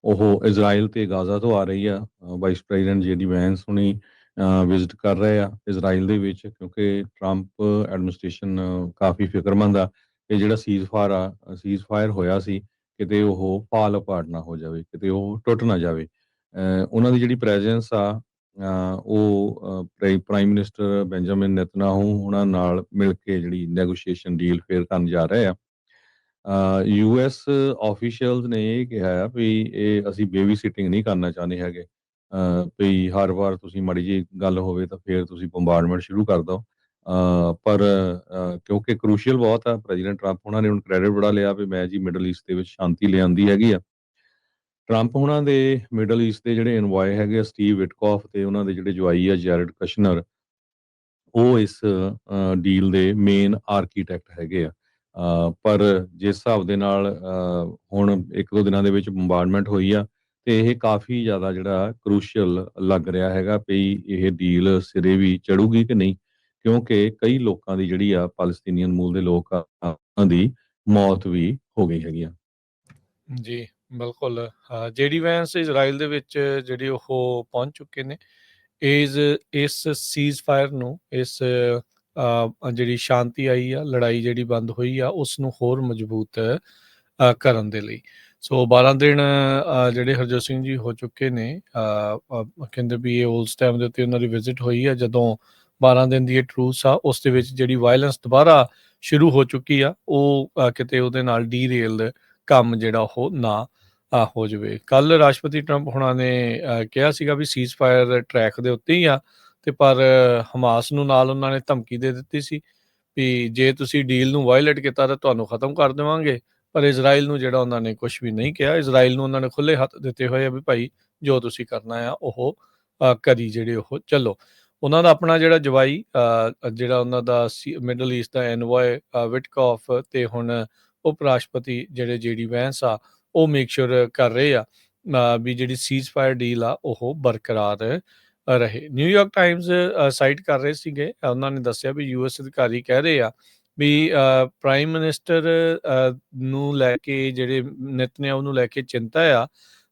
ਉਹ ਇਜ਼ਰਾਈਲ ਤੇ ਗਾਜ਼ਾ ਤੋਂ ਆ ਰਹੀ ਆ। ਵਾਈਸ ਪ੍ਰੈਜ਼ੀਡੈਂਟ JD ਵੈਂਸ ਹੁਣੀ ਵਿਜ਼ਿਟ ਕਰ ਰਹੇ ਆ ਇਜ਼ਰਾਈਲ ਦੇ ਵਿੱਚ, ਕਿਉਂਕਿ ਟਰੰਪ ਐਡਮਿਨਿਸਟ੍ਰੇਸ਼ਨ ਕਾਫੀ ਫਿਕਰਮੰਦ ਆ ਕਿ ਜਿਹੜਾ ਸੀਜ਼ਫਾਇਰ ਹੋਇਆ ਸੀ, ਕਿਤੇ ਉਹ ਫਾਲ ਅਪਾਰਟ ਨਾ ਹੋ ਜਾਵੇ, ਕਿਤੇ ਉਹ ਟੁੱਟ ਨਾ ਜਾਵੇ। ਉਹਨਾਂ ਦੀ ਜਿਹੜੀ ਪ੍ਰੈਜ਼ੈਂਸ ਆ, ਉਹ ਪ੍ਰਾਈਮ ਮਿਨਿਸਟਰ ਬੈਂਜਾਮਿਨ ਨੇਤਨਯਾਹੂ ਉਹਨਾਂ ਨਾਲ ਮਿਲ ਕੇ ਜਿਹੜੀ ਨੈਗੋਸ਼ੀਏਸ਼ਨ ਡੀਲ ਫੇਰ ਕਰਨ ਜਾ ਰਹੇ ਆ। US ਆਫੀਸ਼ੀਅਲਸ ਨੇ ਇਹ ਕਿਹਾ ਆ ਵੀ ਇਹ ਅਸੀਂ ਬੇਬੀ ਸਿਟਿੰਗ ਨਹੀਂ ਕਰਨਾ ਚਾਹੁੰਦੇ ਹੈਗੇ, ਵੀ ਹਰ ਵਾਰ ਤੁਸੀਂ ਮਾੜੀ ਜਿਹੀ ਗੱਲ ਹੋਵੇ ਤਾਂ ਫਿਰ ਤੁਸੀਂ ਬੰਬਾਰਡਮੈਂਟ ਸ਼ੁਰੂ ਕਰ ਦਿਓ। ਪਰ ਕਿਉਂਕਿ ਕਰੂਸ਼ੀਅਲ ਬਹੁਤ ਆ, ਪ੍ਰੈਜ਼ੀਡੈਂਟ ਟਰੰਪ ਉਹਨਾਂ ਨੇ ਹੁਣ ਕ੍ਰੈਡਿਟ ਬੜਾ ਲਿਆ ਵੀ ਮੈਂ ਜੀ ਮਿਡਲ ਈਸਟ ਦੇ ਵਿੱਚ ਸ਼ਾਂਤੀ ਲਿਆਂਦੀ ਹੈਗੀ ਆ। ਟਰੰਪ ਉਹਨਾਂ ਦੇ ਮਿਡਲ ਈਸਟ ਦੇ ਜਿਹੜੇ ਇਨਵਾਏ ਹੈਗੇ ਆ, ਸਟੀਵ ਵਿਟਕੋਫ ਤੇ ਉਹਨਾਂ ਦੇ ਜਿਹੜੇ ਜਵਾਈ ਆ ਜੈਰਡ ਕਸ਼ਨਰ, ਉਹ ਇਸ ਡੀਲ ਦੇ ਮੇਨ ਆਰਕੀਟੈਕਟ ਹੈਗੇ ਆ। ਪਰ ਜਿਸ ਹਿਸਾਬ ਦੇ ਨਾਲ ਹੁਣ 1-2 ਦਿਨਾਂ ਦੇ ਵਿੱਚ ਬੰਬਾਰਡਮੈਂਟ ਹੋਈ ਆ, ਤੇ ਇਹ ਕਾਫੀ ਜ਼ਿਆਦਾ ਜਿਹੜਾ ਕਰੂਸ਼ੀਅਲ ਲੱਗ ਰਿਹਾ ਹੈਗਾ ਵੀ ਇਹ ਡੀਲ ਸਿਰੇ ਵੀ ਚੜੂਗੀ ਕਿ ਨਹੀਂ, ਕਿਉਂਕਿ ਕਈ ਲੋਕਾਂ ਦੀ ਜਿਹੜੀ ਆ ਪਾਲਸਤੀਨੀਅਨ ਮੂਲ ਦੇ ਲੋਕ ਆ, ਉਹਨਾਂ ਦੀ ਮੌਤ ਵੀ ਹੋ ਗਈ ਹੈਗੀ ਆ। ਜੀ ਬਿਲਕੁਲ। JD ਵੈਂਸ ਇਜ਼ਰਾਈਲ ਦੇ ਵਿੱਚ ਜਿਹੜੇ ਉਹ ਪਹੁੰਚ ਚੁੱਕੇ ਨੇ। ਇਸ ਸੀਜ਼ਫਾਇਰ ਨੂੰ, ਇਸ ਜਿਹੜੀ ਸ਼ਾਂਤੀ ਆਈ ਆ, ਲੜਾਈ ਜਿਹੜੀ ਬੰਦ ਹੋਈ ਆ, ਉਸ ਨੂੰ ਹੋਰ ਮਜ਼ਬੂਤ ਕਰਨ ਦੇ ਲਈ। ਸੋ 12 ਦਿਨ ਜਿਹੜੇ ਹਰਜੋਤ ਸਿੰਘ ਜੀ ਹੋ ਚੁੱਕੇ ਨੇ। ਕਹਿੰਦੇ ਵੀ ਇਹ ਉਸ ਟਾਈਮ ਦੇ ਉੱਤੇ ਉਹਨਾਂ ਦੀ ਵਿਜ਼ਿਟ ਹੋਈ ਆ ਜਦੋਂ 12 ਦਿਨ ਦੀ ਇਹ ਟਰੂਸ ਆ, ਉਸ ਦੇ ਵਿੱਚ ਜਿਹੜੀ ਵਾਇਲੈਂਸ ਦੁਬਾਰਾ ਸ਼ੁਰੂ ਹੋ ਚੁੱਕੀ ਆ, ਉਹ ਕਿਤੇ ਉਹਦੇ ਨਾਲ ਡੀਰੇਲ ਕੰਮ ਜਿਹੜਾ ਉਹ ਨਾ ਹੋ ਜਾਵੇ। ਕੱਲ ਰਾਸ਼ਟਰਪਤੀ ਟਰੰਪ ਹੁਣਾਂ ਨੇ ਕਿਹਾ ਸੀਗਾ ਵੀ ਸੀਜ਼ਫਾਇਰ ਟਰੈਕ ਦੇ ਉੱਤੇ ਹੀ ਆ, ਤੇ ਪਰ ਹਮਾਸ ਨੂੰ ਨਾਲ ਉਹਨਾਂ ਨੇ ਧਮਕੀ ਦੇ ਦਿੱਤੀ ਸੀ ਵੀ ਜੇ ਤੁਸੀਂ ਡੀਲ ਨੂੰ ਵਾਇਲੇਟ ਕੀਤਾ ਤਾਂ ਤੁਹਾਨੂੰ ਖਤਮ ਕਰ ਦੇਵਾਂਗੇ। ਪਰ ਇਜ਼ਰਾਈਲ ਨੂੰ ਜਿਹੜਾ ਉਹਨਾਂ ਨੇ ਕੁਝ ਵੀ ਨਹੀਂ ਕਿਹਾ। ਇਜ਼ਰਾਈਲ ਨੂੰ ਉਹਨਾਂ ਨੇ ਖੁੱਲੇ ਹੱਥ ਦਿੱਤੇ ਹੋਏ ਆ ਵੀ ਭਾਈ ਜੋ ਤੁਸੀਂ ਕਰਨਾ ਆ ਉਹ ਕਰੀ ਜਿਹੜੇ ਉਹ ਚੱਲੋ। ਉਹਨਾਂ ਦਾ ਆਪਣਾ ਜਿਹੜਾ ਜਵਾਈ, ਜਿਹੜਾ ਉਹਨਾਂ ਦਾ ਮਿਡਲ ਈਸਟ ਦਾ ਐਨਵਾਏ ਵਿਟਕੋਫ, ਤੇ ਹੁਣ ਉਪ ਰਾਸ਼ਟਰਪਤੀ ਜਿਹੜੇ JD ਵੈਂਸ ਆ, ਉਹ ਮੇਕ ਸ਼ੋਰ ਕਰ ਰਹੇ ਆ ਵੀ ਜਿਹੜੀ ਸੀਜ਼ਫਾਇਰ ਡੀਲ ਆ ਉਹ ਬਰਕਰਾਰ ਰਹੇ। ਨਿਊਯਾਰਕ ਟਾਈਮਜ਼ ਸਾਈਟ ਕਰ ਰਹੇ ਸੀਗੇ, ਉਹਨਾਂ ਨੇ ਦੱਸਿਆ ਵੀ US ਅਧਿਕਾਰੀ ਕਹਿ ਰਹੇ ਆ ਵੀ ਪ੍ਰਾਈਮ ਮਿਨਿਸਟਰ ਨੂੰ ਲੈ ਕੇ, ਜਿਹੜੇ ਨੇਤਨਯਾਹੂ ਨੂੰ ਲੈ ਕੇ ਚਿੰਤਾ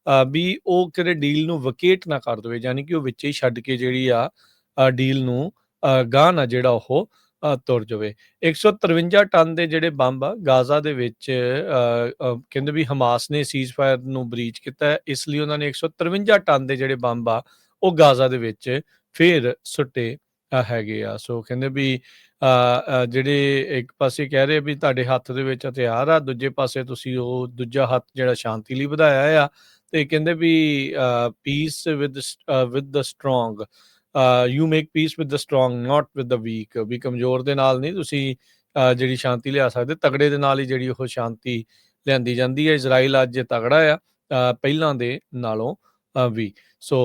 ਆ ਵੀ ਉਹ ਕਿਤੇ ਡੀਲ ਨੂੰ ਵਕੇਟ ਨਾ ਕਰ ਦੇਵੇ, ਯਾਨੀ ਕਿ ਉਹ ਵਿੱਚ ਹੀ ਛੱਡ ਕੇ ਜਿਹੜੀ ਆ ਡੀਲ ਨੂੰ ਗਾਹ ਨਾ ਜਿਹੜਾ ਉਹ ਤੁਰ ਜਾਵੇ। 153 ਟਨ ਦੇ ਜਿਹੜੇ ਬੰਬ ਆ ਗਾਜ਼ਾ ਦੇ ਵਿੱਚ, ਕਹਿੰਦੇ ਵੀ ਹਮਾਸ ਨੇ ਸੀਜ਼ਫਾਇਰ ਨੂੰ ਬਰੀਚ ਕੀਤਾ ਹੈ, ਇਸ ਲਈ ਉਹਨਾਂ ਨੇ 153 ਟਨ ਦੇ ਜਿਹੜੇ ਬੰਬ ਆ ਉਹ ਗਾਜ਼ਾ ਦੇ ਵਿੱਚ ਫੇਰ ਸੁੱਟੇ ਹੈਗੇ ਆ। ਸੋ ਕਹਿੰਦੇ ਵੀ ਜਿਹੜੇ ਇੱਕ ਪਾਸੇ ਕਹਿ ਰਹੇ ਵੀ ਤੁਹਾਡੇ ਹੱਥ ਦੇ ਵਿੱਚ ਹਥਿਆਰ ਆ, ਦੂਜੇ ਪਾਸੇ ਤੁਸੀਂ ਉਹ ਦੂਜਾ ਹੱਥ ਜਿਹੜਾ ਸ਼ਾਂਤੀ ਲਈ ਵਧਾਇਆ ਆ, ਤੇ ਕਹਿੰਦੇ ਵੀ peace with the strong, you make peace with the strong not with the weak, ਵੀ ਕਮਜ਼ੋਰ ਦੇ ਨਾਲ ਨਹੀਂ ਤੁਸੀਂ ਜਿਹੜੀ ਸ਼ਾਂਤੀ ਲਿਆ ਸਕਦੇ, ਤਗੜੇ ਦੇ ਨਾਲ ਹੀ ਜਿਹੜੀ ਉਹ ਸ਼ਾਂਤੀ ਲਿਆਂਦੀ ਜਾਂਦੀ ਹੈ। ਇਜ਼ਰਾਈਲ ਅੱਜ ਤਗੜਾ ਆ ਪਹਿਲਾਂ ਦੇ ਨਾਲੋਂ ਵੀ। ਸੋ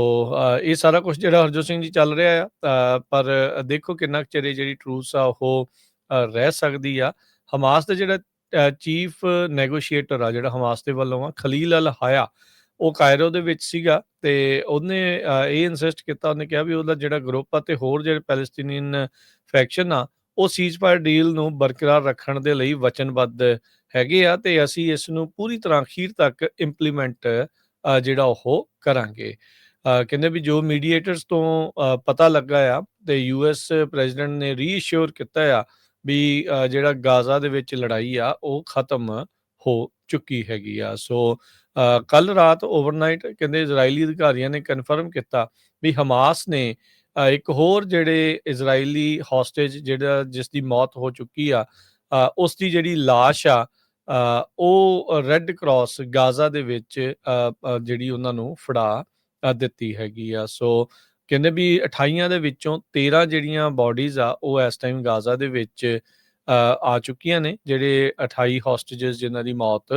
ਇਹ ਸਾਰਾ ਕੁਝ ਜਿਹੜਾ ਹਰਜੋਤ ਸਿੰਘ ਜੀ ਚੱਲ ਰਿਹਾ ਆ, ਪਰ ਦੇਖੋ ਕਿੰਨਾ ਚਿਰ ਜਿਹੜੀ ਟਰੂਸ ਆ ਉਹ ਰਹਿ ਸਕਦੀ ਆ। ਹਮਾਸ ਦਾ ਜਿਹੜਾ ਚੀਫ ਨੈਗੋਸ਼ੀਏਟਰ ਆ, ਜਿਹੜਾ ਹਮਾਸ ਦੇ ਵੱਲੋਂ ਆ, ਖਲੀਲ ਅਲ ਹਾਇਆ, ਉਹ ਕਾਇਰੋ ਦੇ ਵਿੱਚ ਸੀਗਾ, ਤੇ ਉਹਨੇ ਇਹ ਇਨਸਿਸਟ ਕੀਤਾ, ਉਹਨੇ ਕਿਹਾ ਵੀ ਉਹਦਾ ਜਿਹੜਾ ਗਰੁੱਪ ਆ ਤੇ ਹੋਰ ਜਿਹੜੇ ਪੈਲਸਤੀਨੀਅਨ ਫੈਕਸ਼ਨ ਆ, ਉਹ ਸੀਜ਼ਫਾਇਰ ਡੀਲ ਨੂੰ ਬਰਕਰਾਰ ਰੱਖਣ ਦੇ ਲਈ ਵਚਨਬੱਧ ਹੈਗੇ ਆ, ਤੇ ਅਸੀਂ ਇਸ ਨੂੰ ਪੂਰੀ ਤਰ੍ਹਾਂ ਅਖੀਰ ਤੱਕ ਇੰਪਲੀਮੈਂਟ ਜਿਹੜਾ ਉਹ ਕਰਾਂਗੇ। ਕਹਿੰਦੇ ਵੀ ਜੋ ਮੀਡੀਏਟਰਸ ਤੋਂ ਪਤਾ ਲੱਗਾ ਆ, ਤੇ US ਪ੍ਰੈਜ਼ੀਡੈਂਟ ਨੇ ਰੀਅਸ਼ੋਰ ਕੀਤਾ ਆ ਵੀ ਜਿਹੜਾ ਗਾਜ਼ਾ ਦੇ ਵਿੱਚ ਲੜਾਈ ਆ ਉਹ ਖਤਮ ਹੋ ਚੁੱਕੀ ਹੈਗੀ ਆ। ਸੋ ਕੱਲ ਰਾਤ ਓਵਰਨਾਈਟ ਕਹਿੰਦੇ ਇਜ਼ਰਾਈਲੀ ਅਧਿਕਾਰੀਆਂ ਨੇ ਕਨਫਰਮ ਕੀਤਾ ਵੀ ਹਮਾਸ ਨੇ ਇੱਕ ਹੋਰ ਜਿਹੜੇ ਇਜ਼ਰਾਈਲੀ ਹੌਸਟੇਜ ਜਿਹੜਾ ਜਿਸ ਦੀ ਮੌਤ ਹੋ ਚੁੱਕੀ ਆ, ਉਸ ਦੀ ਜਿਹੜੀ ਲਾਸ਼ ਆ ਉਹ ਰੈੱਡ ਕਰਾਸ ਗਾਜ਼ਾ ਦੇ ਵਿੱਚ ਜਿਹੜੀ ਉਹਨਾਂ ਨੂੰ ਫੜਾ ਦਿੱਤੀ ਹੈਗੀ ਆ। ਸੋ ਕਹਿੰਦੇ ਵੀ 28 ਦੇ ਵਿੱਚੋਂ 13 ਜਿਹੜੀਆਂ ਬੋਡੀਜ਼ ਆ ਉਹ ਇਸ ਟਾਈਮ ਗਾਜ਼ਾ ਦੇ ਵਿੱਚ ਆ ਚੁੱਕੀਆਂ ਨੇ, ਜਿਹੜੇ 28 ਹੌਸਟੇਜਸ ਜਿਨ੍ਹਾਂ ਦੀ ਮੌਤ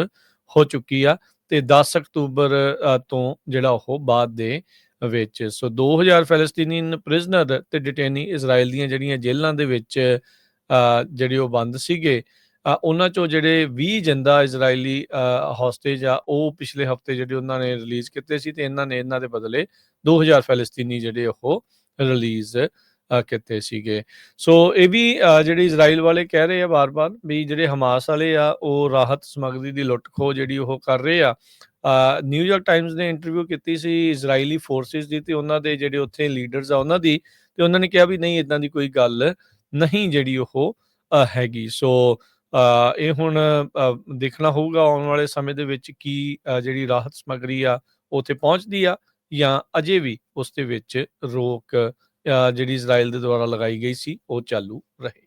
ਹੋ ਚੁੱਕੀ ਆ, ਤੇ 10 ਅਕਤੂਬਰ ਤੋਂ ਜਿਹੜਾ ਉਹ ਬਾਅਦ ਦੇ ਵਿੱਚ। ਸੋ 2000 ਫੈਲਸਤੀਨੀਅਨ ਪ੍ਰਿਜ਼ਨਰ ਤੇ ਡਿਟੇਨੀ ਇਜ਼ਰਾਈਲ ਦੀਆਂ ਜਿਹੜੀਆਂ ਜੇਲ੍ਹਾਂ ਦੇ ਵਿੱਚ ਜਿਹੜੇ ਉਹ ਬੰਦ ਸੀਗੇ, ਉਹਨਾਂ ਚੋਂ ਜਿਹੜੇ 20 ਜਿੰਦਾ ਇਜ਼ਰਾਈਲੀ ਹੌਸਟੇਜ ਆ ਉਹ ਪਿਛਲੇ ਹਫਤੇ ਜਿਹੜੇ ਉਹਨਾਂ ਨੇ ਰਿਲੀਜ਼ ਕੀਤੇ ਸੀ, ਤੇ ਇਹਨਾਂ ਦੇ ਬਦਲੇ 2000 ਫੈਲਸਤੀਨੀ ਜਿਹੜੇ ਉਹ ਰਿਲੀਜ਼ ਕੀਤੇ ਸੀਗੇ। ਸੋ ਇਹ ਵੀ ਜਿਹੜੇ ਇਜ਼ਰਾਈਲ ਵਾਲੇ ਕਹਿ ਰਹੇ ਆ ਵਾਰ-ਵਾਰ ਵੀ ਜਿਹੜੇ ਹਮਾਸ ਵਾਲੇ ਆ ਉਹ ਰਾਹਤ ਸਮੱਗਰੀ ਦੀ ਲੁੱਟ ਖੋਹ ਜਿਹੜੀ ਉਹ ਕਰ ਰਹੇ ਆ, ਨਿਊਯਾਰਕ ਟਾਈਮਜ਼ ਨੇ ਇੰਟਰਵਿਊ ਕੀਤੀ ਸੀ ਇਜ਼ਰਾਈਲੀ ਫੋਰਸਿਸ ਦੀ ਤੇ ਉਹਨਾਂ ਦੇ ਜਿਹੜੇ ਉੱਥੇ ਲੀਡਰਸ ਆ ਉਹਨਾਂ ਦੀ, ਤੇ ਉਹਨਾਂ ਨੇ ਕਿਹਾ ਵੀ ਨਹੀਂ ਇਦਾਂ ਦੀ ਕੋਈ ਗੱਲ ਨਹੀਂ ਜਿਹੜੀ ਉਹ ਹੈਗੀ। ਸੋ ਇਹ ਹੁਣ ਦੇਖਣਾ ਹੋਊਗਾ ਆਉਣ ਵਾਲੇ ਸਮੇਂ ਦੇ ਵਿੱਚ ਕੀ ਜਿਹੜੀ ਰਾਹਤ ਸਮੱਗਰੀ ਆ ਉਹ ਉੱਥੇ ਪਹੁੰਚਦੀ ਆ ਜਾਂ ਅਜੇ ਵੀ ਉਸ ਦੇ ਵਿੱਚ ਰੋਕ ਜਿਹੜੀ ਇਜ਼ਰਾਈਲ ਦੇ ਦੁਆਰਾ ਲਗਾਈ ਗਈ ਸੀ ਉਹ ਚਾਲੂ ਰਹੇ।